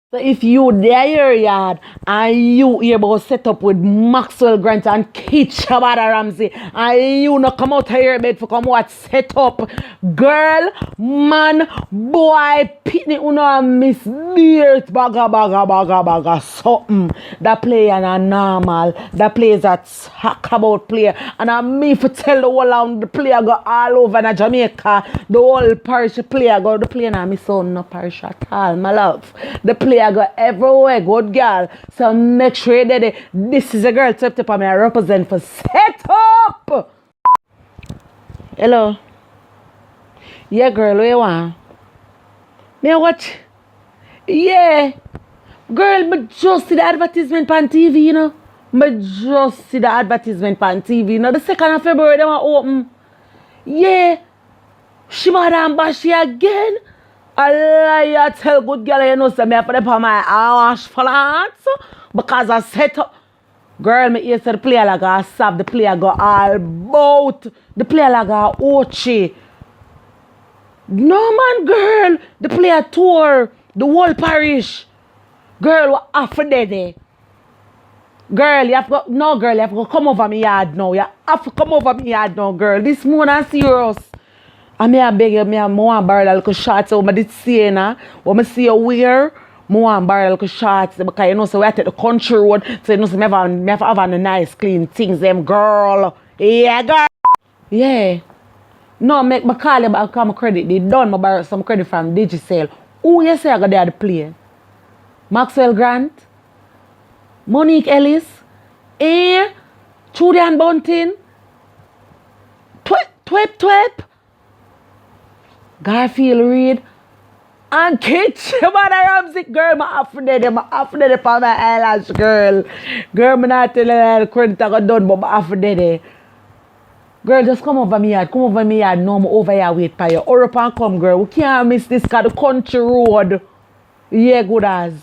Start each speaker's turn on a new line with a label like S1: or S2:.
S1: So if you there your yard and you able set up with Maxwell Grant and Kit Shabada Ramsey and you not come out of your bed for come what set up, girl, man, boy, pitney uno miss beard baga something. That player na normal. That player that's hack about player. And I me for tell the whole on the player go all over in Jamaica. The whole parish player go the player na me son no parish at all, my love. The player go everywhere, good girl. So make sure that this is a girl tipped up and I represent for set up. Hello. Yeah, girl, where you want? Me watch. Yeah. Girl, but just see the advertisement on TV, you know. But just see the advertisement on TV, you know. The 2nd of February, they want open. Yeah. She madam bashi again. I lie, tell good girl, you know, so me have to put my ash flats because I set up. Girl, me hear say the player like a sab, the player go all bout, the player like a ochi. No man, girl, the player tour, the whole parish. Girl, what after there? Girl, you have to go, no girl, you have to go come over me yard now. You have to come over me yard now, girl. This morning serious. I may beg you, I want to borrow a little shots. So I did see na, when I see you wear, I want to borrow a little shots because you know, so we at the country road, so you know, so me have a nice clean things, them girl. Yeah, girl. Yeah. No, make me call you back come credit. They done me borrow some credit from Digicel. Who you say I got there to play? Maxwell Grant, Monique Ellis, Trudy-Ann Bunting, Twep. Garfield Reed and Kit Shabada Ramsey. Girl, my after that for my eyelash, girl. Girl, me not tell you the credit I got done, but my after that. Girl, just come over me yard. Come over me yard. No, I'm over here wait for you. Hurry up and come, girl. We can't miss this because the country road. Yeah, good as.